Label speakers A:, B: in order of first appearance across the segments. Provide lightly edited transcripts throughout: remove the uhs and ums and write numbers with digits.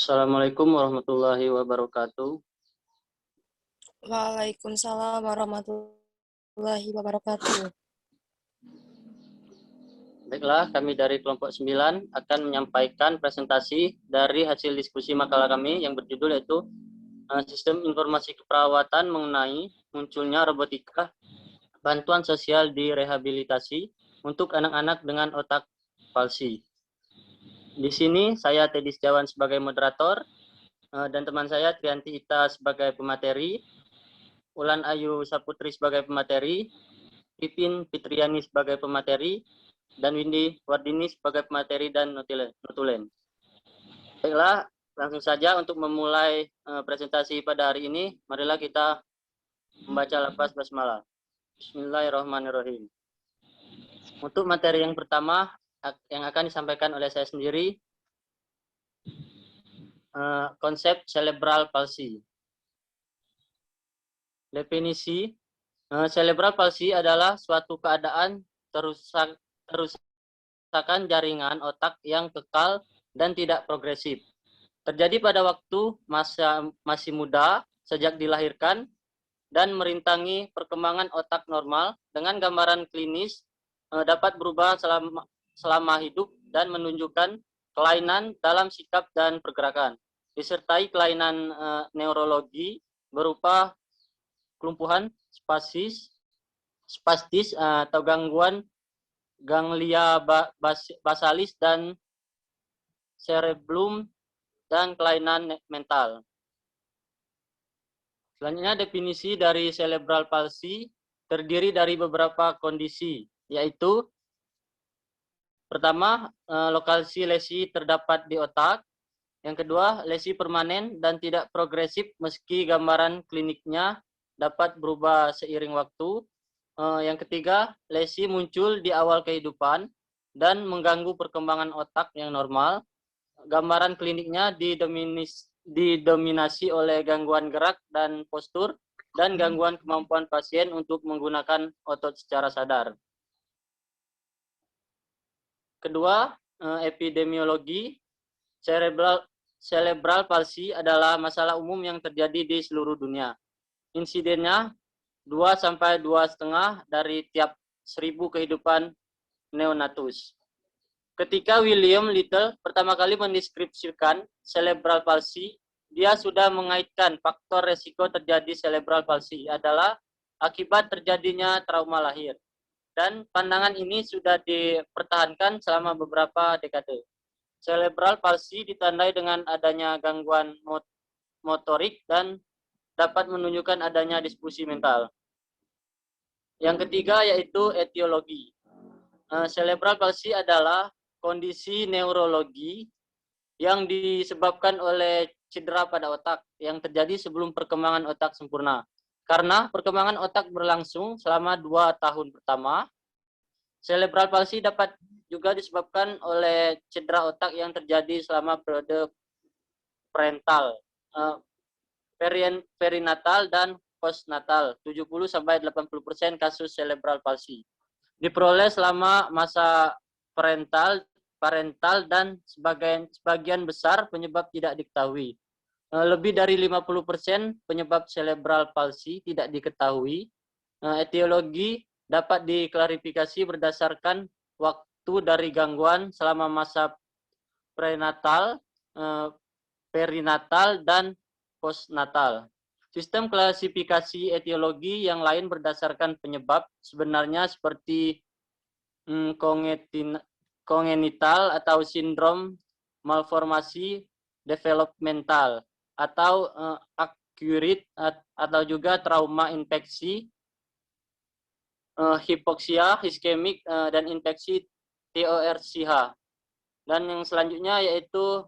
A: Assalamualaikum warahmatullahi wabarakatuh.
B: Waalaikumsalam warahmatullahi wabarakatuh.
A: Baiklah, kami dari kelompok 9 akan menyampaikan presentasi dari hasil diskusi makalah kami yang berjudul yaitu Sistem Informasi Keperawatan mengenai munculnya robotika bantuan sosial di rehabilitasi untuk anak-anak dengan otak palsi. Di sini saya Teddy Setiawan sebagai moderator dan teman saya Trianti Ita sebagai pemateri, Ulan Ayu Saputri sebagai pemateri, Pipin Fitriani sebagai pemateri, dan Windy Wardini sebagai pemateri dan notulen. Baiklah, langsung saja untuk memulai presentasi pada hari ini, marilah kita membaca lafaz basmalah. Bismillahirrahmanirrahim. Untuk materi yang pertama yang akan disampaikan oleh saya sendiri, konsep cerebral palsy. Definisi, cerebral palsy adalah suatu keadaan kerusakan jaringan otak yang kekal dan tidak progresif. Terjadi pada waktu masih muda, sejak dilahirkan, dan merintangi perkembangan otak normal dengan gambaran klinis dapat berubah selama hidup dan menunjukkan kelainan dalam sikap dan pergerakan, disertai kelainan neurologi berupa kelumpuhan spastis atau gangguan ganglia basalis dan cerebellum dan kelainan mental. Selanjutnya definisi dari cerebral palsy terdiri dari beberapa kondisi, yaitu pertama, lokasi lesi terdapat di otak. Yang kedua, lesi permanen dan tidak progresif meski gambaran kliniknya dapat berubah seiring waktu. Yang ketiga, lesi muncul di awal kehidupan dan mengganggu perkembangan otak yang normal. Gambaran kliniknya didominasi oleh gangguan gerak dan postur dan gangguan kemampuan pasien untuk menggunakan otot secara sadar. Kedua, epidemiologi. Cerebral palsy adalah masalah umum yang terjadi di seluruh dunia. Insidennya 2 sampai 2,5 dari tiap 1000 kehidupan neonatus. Ketika William Little pertama kali mendeskripsikan cerebral palsy, dia sudah mengaitkan faktor resiko terjadi cerebral palsy adalah akibat terjadinya trauma lahir. Dan pandangan ini sudah dipertahankan selama beberapa dekade. Cerebral palsy ditandai dengan adanya gangguan motorik dan dapat menunjukkan adanya disfusi mental. Yang ketiga yaitu etiologi. Cerebral palsy adalah kondisi neurologi yang disebabkan oleh cedera pada otak yang terjadi sebelum perkembangan otak sempurna. Karena perkembangan otak berlangsung selama 2 tahun pertama, cerebral palsy dapat juga disebabkan oleh cedera otak yang terjadi selama periode parental, perinatal dan postnatal. 70-80% kasus cerebral palsy diperoleh selama masa parental dan sebagian besar penyebab tidak diketahui. Lebih dari 50% penyebab cerebral palsy tidak diketahui. Etiologi dapat diklarifikasi berdasarkan waktu dari gangguan selama masa prenatal, perinatal, dan postnatal. Sistem klasifikasi etiologi yang lain berdasarkan penyebab sebenarnya seperti kongenital atau sindrom malformasi developmental atau acute atau juga trauma infeksi, hipoksia, iskemik, dan infeksi TORCH. Dan yang selanjutnya yaitu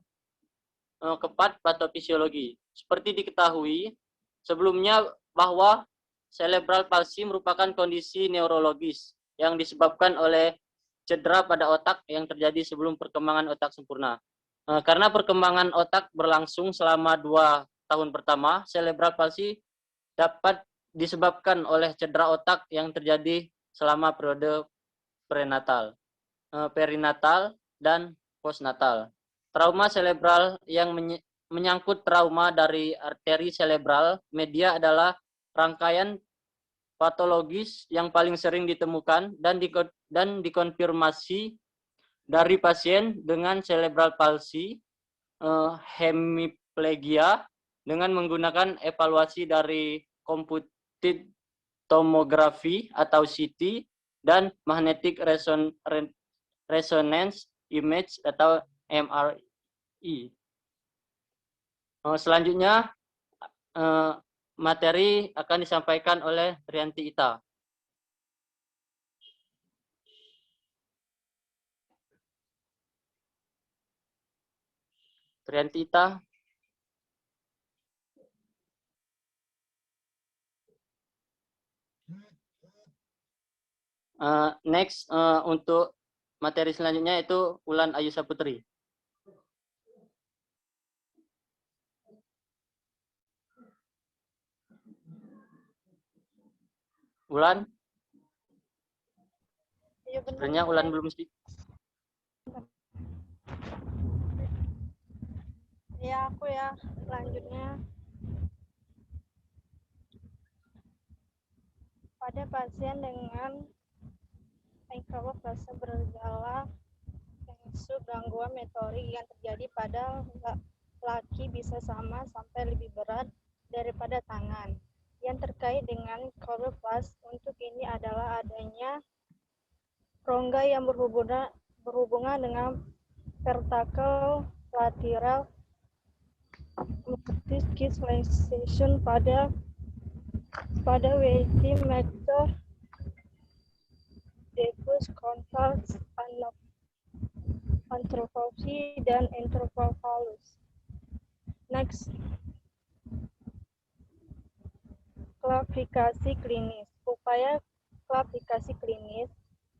A: kepat patofisiologi. Seperti diketahui sebelumnya bahwa cerebral palsy merupakan kondisi neurologis yang disebabkan oleh cedera pada otak yang terjadi sebelum perkembangan otak sempurna. Karena perkembangan otak berlangsung selama 2 tahun pertama, cerebral palsy dapat disebabkan oleh cedera otak yang terjadi selama periode prenatal, perinatal, dan postnatal. Trauma cerebral yang menyangkut trauma dari arteri cerebral, media adalah rangkaian patologis yang paling sering ditemukan dan dikonfirmasi dari pasien dengan cerebral palsy, hemiplegia, dengan menggunakan evaluasi dari computed tomography atau CT dan magnetic resonance image atau MRI. Selanjutnya materi akan disampaikan oleh Rianti Ita. Rianti Ita. Next untuk materi selanjutnya itu Ulan Ayu Saputri. Ulan?
B: Iya, benar.
A: Sebenarnya Ulan belum speak.
B: Ya, aku ya. Selanjutnya, pada pasien dengan enkefaloplase bergejala gangguan motorik yang terjadi pada laki bisa sama sampai lebih berat daripada tangan. Yang terkait dengan enkefaloplase untuk ini adalah adanya rongga yang berhubungan dengan vertical lateral disc pada weighty matter diffuse contact antropophy dan entropophalus. Next, klasifikasi klinis. Upaya klasifikasi klinis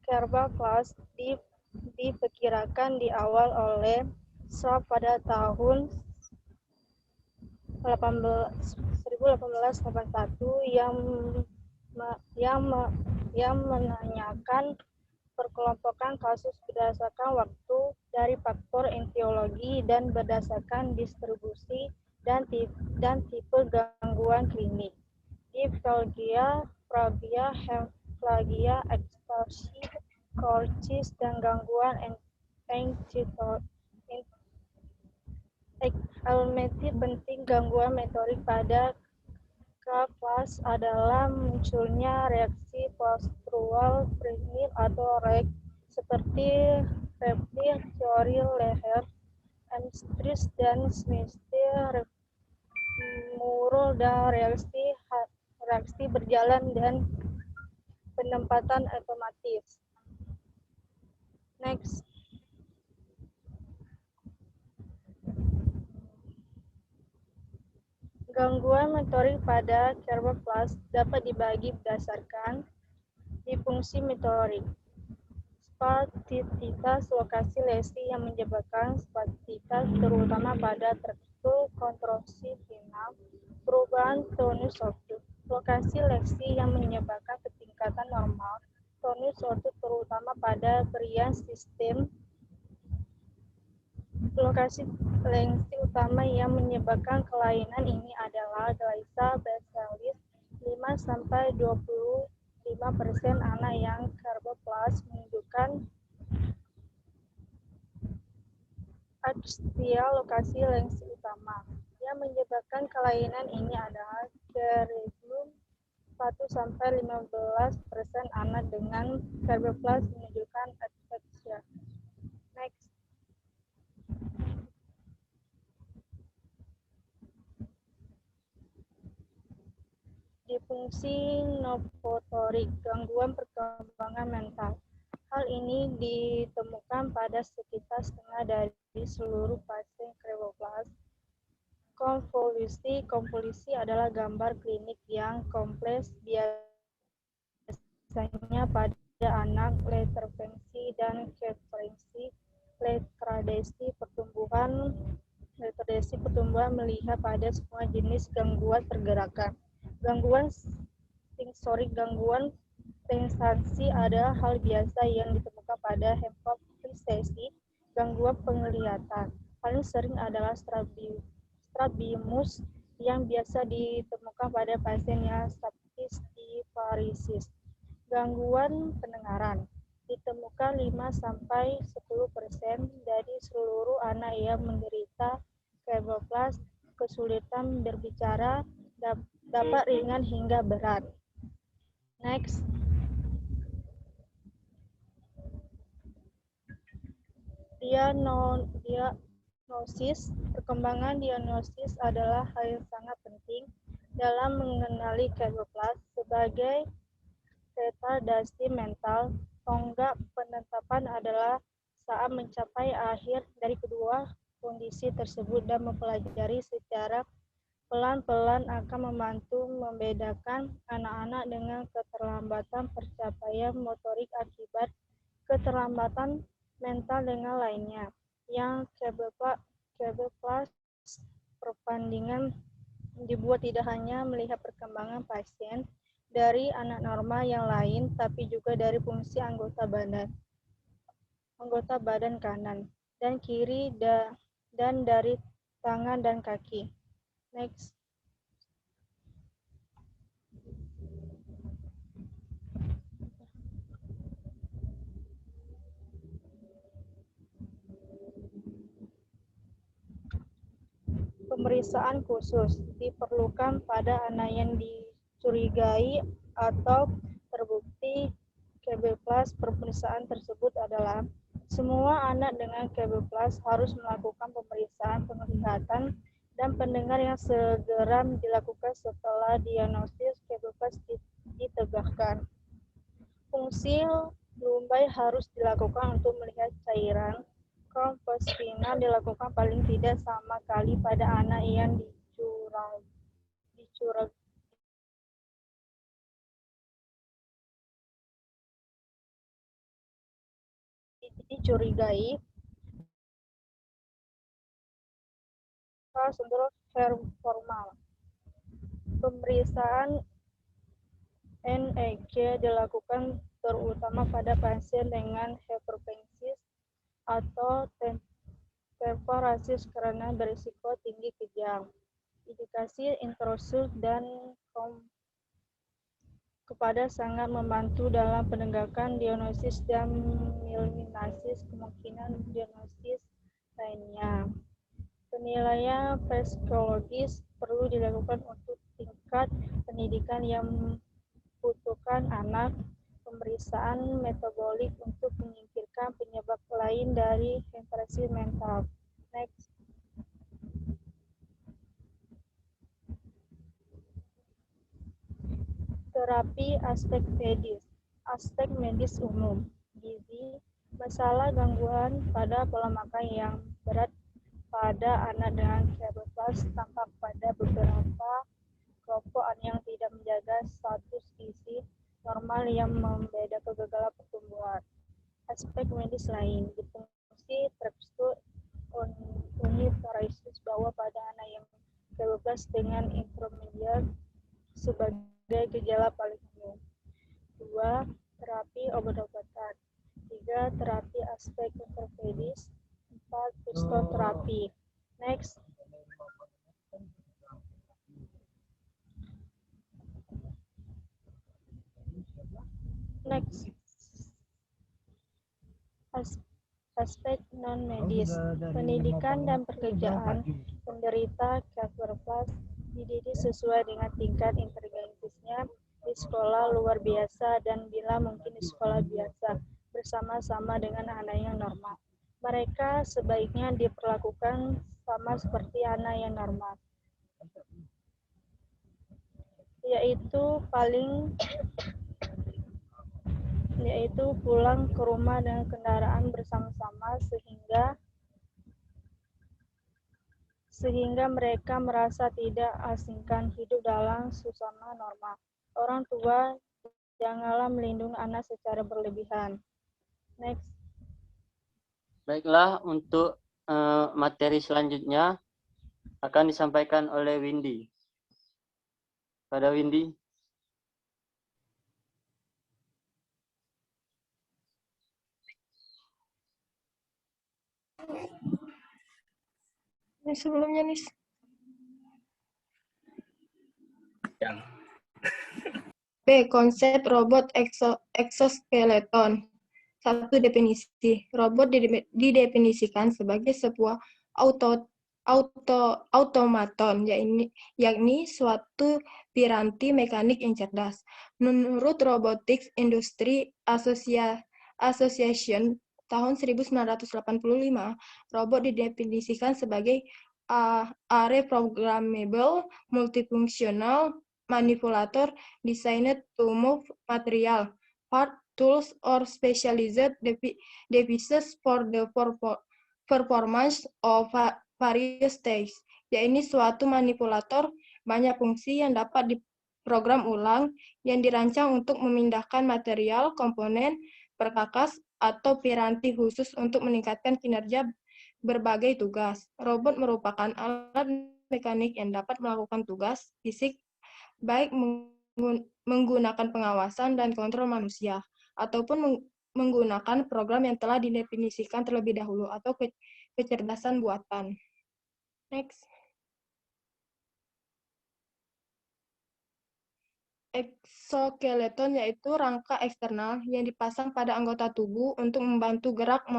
B: cerebral palsy diperkirakan di awal oleh Sharp pada tahun 1881 yang menanyakan perkelompokan kasus berdasarkan waktu dari faktor etiologi dan berdasarkan distribusi dan tipe gangguan klinik. Diphagia, pragia, hemiplegia, ekstasi, korcis, dan gangguan elementasi penting gangguan motorik pada K-Class adalah munculnya reaksi postural primit atau REC seperti refleks teori leher, hamstring dan semester mural dan reaksi berjalan dan penempatan otomatis. Next. Gangguan motorik pada cerebral palsy dapat dibagi berdasarkan disfungsi motorik, spastisitas, lokasi lesi yang menyebabkan spastisitas terutama pada struktur kontraksi final, perubahan tonus otot, lokasi lesi yang menyebabkan ketingkatan normal tonus otot terutama pada berian sistem, lokasi lesi utama yang menyebabkan kelainan ini adalah Glyssa basilis. 5-25% anak yang cerebral palsy menunjukkan axial lokasi lesi utama. Yang menyebabkan kelainan ini adalah cerebellum. 1-15% anak dengan cerebral palsy menunjukkan ataxia. Next. Disfungsi motorik, gangguan perkembangan mental. Hal ini ditemukan pada sekitar setengah dari seluruh pasien cerebral palsy. Konvolusi adalah gambar klinik yang kompleks biasanya pada anak retardasi dan ketrensi. Retardasi pertumbuhan melihat pada semua jenis gangguan pergerakan. Gangguan sensorik, gangguan sensasi adalah hal biasa yang ditemukan pada hemiplegia, gangguan penglihatan. Paling sering adalah strabismus yang biasa ditemukan pada pasien yang cystic Gangguan pendengaran ditemukan 5-10% dari seluruh anak yang menderita klebsiella. Kesulitan berbicara dapat ringan hingga berat. Next. Diagnosis. Perkembangan diagnosis adalah hal yang sangat penting dalam mengenali klebsiella sebagai retardasi mental. Tonggak penetapan adalah saat mencapai akhir dari kedua kondisi tersebut dan mempelajari secara pelan-pelan akan membantu membedakan anak-anak dengan keterlambatan pencapaian motorik akibat keterlambatan mental dengan lainnya. Yang klebsiella perbandingan dibuat tidak hanya melihat perkembangan pasien dari anak normal yang lain, tapi juga dari fungsi anggota badan kanan dan kiri dan dari tangan dan kaki. Next. Pemeriksaan khusus diperlukan pada anak yang dicurigai atau terbukti klebsiella. Pemeriksaan tersebut adalah semua anak dengan klebsiella harus melakukan pemeriksaan penglihatan dan pendengar yang segera dilakukan setelah diagnosis klebsiella ditegakkan. Fungsi lumbai harus dilakukan untuk melihat cairan. Kropospinal dilakukan paling tidak sama kali pada anak yang dicurigai sindrom formal. Pemeriksaan NEG dilakukan terutama pada pasien dengan hipertensi atau temperatur karena berisiko tinggi kejang. Indikasi intrusif dan kepada sangat membantu dalam penegakan diagnosis dan minimalisasi kemungkinan diagnosis lainnya. Penilaian psikologis perlu dilakukan untuk tingkat pendidikan yang membutuhkan anak. Pemeriksaan metabolik untuk menyingkirkan penyebab lain dari retardasi mental. Next. Terapi aspek medis umum, gizi, masalah gangguan pada pola makan yang berat pada anak dengan klebsiella tampak pada beberapa kelompok yang tidak menjaga status gizi normal yang membeda kegagalan pertumbuhan. Aspek medis lain, difungsi tekstur unipariesis bahwa pada anak yang klebsiella dengan intermediate sebagai gejala paling umum. 2. Terapi obat-obatan. 3. Terapi aspek ortopedis. 4. fisioterapi. Next. Aspek non-medis, pendidikan dan pekerjaan. Penderita klebsiella dididik sesuai dengan tingkat inteligensinya di sekolah luar biasa dan bila mungkin di sekolah biasa bersama-sama dengan anak yang normal. Mereka sebaiknya diperlakukan sama seperti anak yang normal, yaitu pulang ke rumah dengan kendaraan bersama-sama sehingga mereka merasa tidak asingkan hidup dalam suasana normal. Orang tua janganlah melindungi anak secara berlebihan. Next.
A: Baiklah, untuk materi selanjutnya akan disampaikan oleh Windy. Pada Windy.
C: Sebelumnya nih. Yang
D: B. Konsep robot exoskeleton. 1. Definisi. Robot didefinisikan sebagai sebuah automaton, yakni suatu piranti mekanik yang cerdas. Menurut Robotics Industry Association tahun 1985, robot didefinisikan sebagai a reprogrammable multifunctional manipulator designed to move material, part, tools, or specialized devices for the performance of various tasks, yaitu suatu manipulator banyak fungsi yang dapat diprogram ulang yang dirancang untuk memindahkan material, komponen, perkakas, atau piranti khusus untuk meningkatkan kinerja berbagai tugas. Robot merupakan alat mekanik yang dapat melakukan tugas fisik baik menggunakan pengawasan dan kontrol manusia, ataupun menggunakan program yang telah didefinisikan terlebih dahulu atau kecerdasan buatan. Next. Exoskeleton yaitu rangka eksternal yang dipasang pada anggota tubuh untuk membantu gerak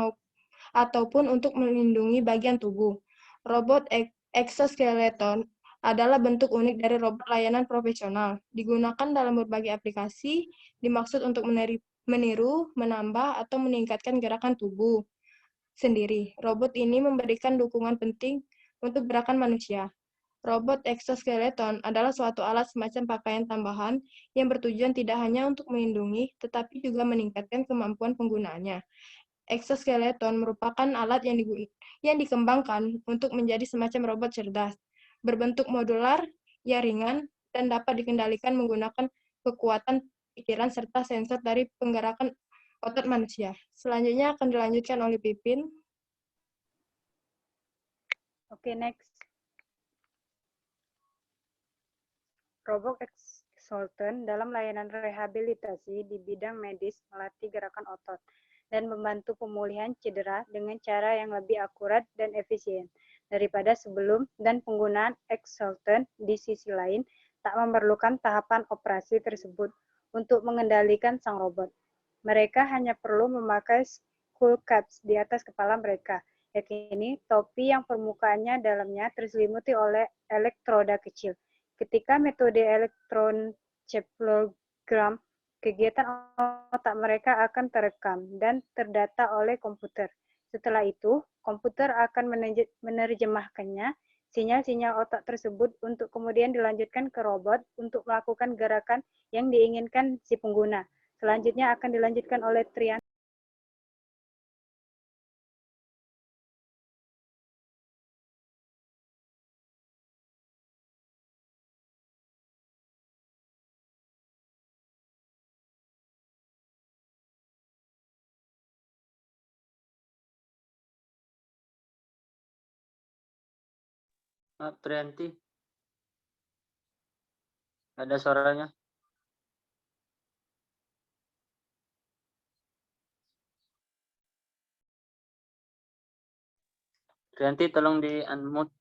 D: ataupun untuk melindungi bagian tubuh. Robot exoskeleton adalah bentuk unik dari robot layanan profesional. Digunakan dalam berbagai aplikasi, dimaksud untuk meniru, menambah, atau meningkatkan gerakan tubuh sendiri. Robot ini memberikan dukungan penting untuk gerakan manusia. Robot exoskeleton adalah suatu alat semacam pakaian tambahan yang bertujuan tidak hanya untuk melindungi, tetapi juga meningkatkan kemampuan penggunaannya. Exoskeleton merupakan alat yang dikembangkan untuk menjadi semacam robot cerdas, berbentuk modular, yang ringan, dan dapat dikendalikan menggunakan kekuatan pikiran serta sensor dari penggerakan otot manusia. Selanjutnya akan dilanjutkan oleh Pipin.
E: Oke, next. Robot exoskeleton dalam layanan rehabilitasi di bidang medis melatih gerakan otot dan membantu pemulihan cedera dengan cara yang lebih akurat dan efisien daripada sebelum, dan penggunaan exoskeleton di sisi lain tak memerlukan tahapan operasi tersebut untuk mengendalikan sang robot. Mereka hanya perlu memakai skull caps di atas kepala mereka, yakni topi yang permukaannya dalamnya terselimuti oleh elektroda kecil. Ketika metode elektroencephalogram, kegiatan otak mereka akan terekam dan terdata oleh komputer. Setelah itu, komputer akan menerjemahkannya, sinyal-sinyal otak tersebut, untuk kemudian dilanjutkan ke robot untuk melakukan gerakan yang diinginkan si pengguna. Selanjutnya akan dilanjutkan oleh Trian.
A: Prianti. Ada suaranya? Prianti, tolong di-unmute.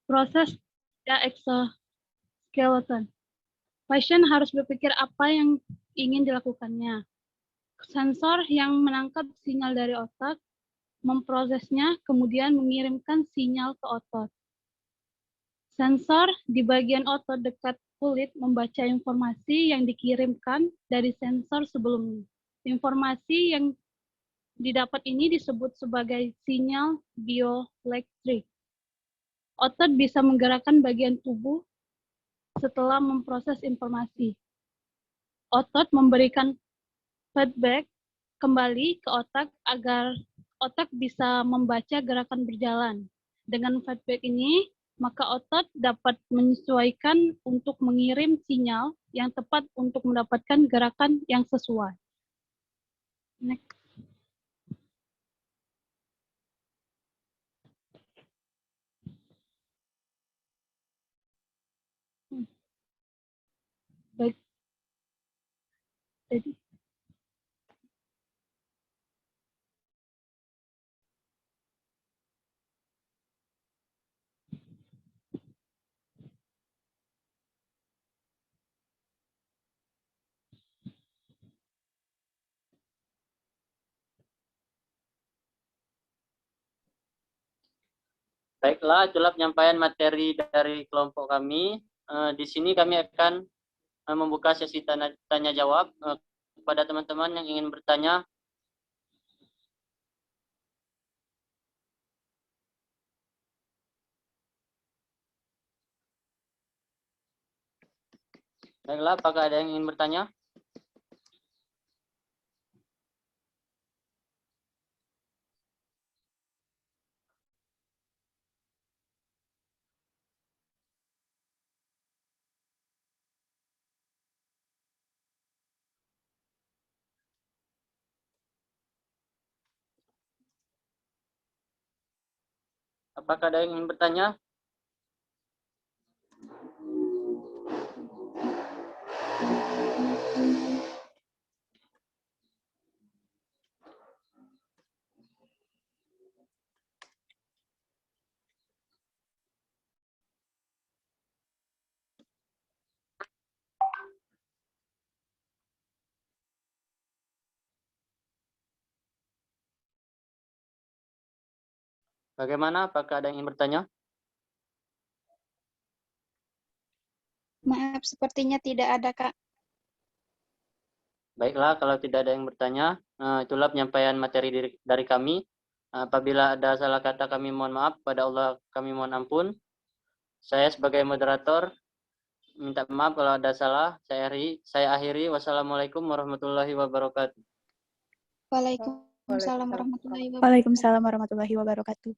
F: Proses exoskeleton. Pasien harus berpikir apa yang ingin dilakukannya. Sensor yang menangkap sinyal dari otak, memprosesnya, kemudian mengirimkan sinyal ke otot. Sensor di bagian otot dekat kulit membaca informasi yang dikirimkan dari sensor sebelumnya. Informasi yang didapat ini disebut sebagai sinyal bioelektrik. Otot bisa menggerakkan bagian tubuh setelah memproses informasi. Otot memberikan feedback kembali ke otak agar otak bisa membaca gerakan berjalan. Dengan feedback ini, maka otot dapat menyesuaikan untuk mengirim sinyal yang tepat untuk mendapatkan gerakan yang sesuai. Next. Baik. Jadi,
A: Baiklah, itulah penyampaian materi dari kelompok kami. Di sini kami akan membuka sesi tanya jawab kepada teman-teman yang ingin bertanya. Baiklah, apakah ada yang ingin bertanya? Apakah ada yang ingin bertanya? Bagaimana? Apakah ada yang ingin bertanya?
C: Maaf, sepertinya tidak ada, Kak.
A: Baiklah, kalau tidak ada yang bertanya, itulah penyampaian materi dari kami. Apabila ada salah kata, kami mohon maaf. Pada Allah kami mohon ampun. Saya sebagai moderator minta maaf kalau ada salah. Saya akhiri. Wassalamualaikum warahmatullahi wabarakatuh.
C: Waalaikumsalam warahmatullahi wabarakatuh.
G: Waalaikumsalam warahmatullahi wabarakatuh.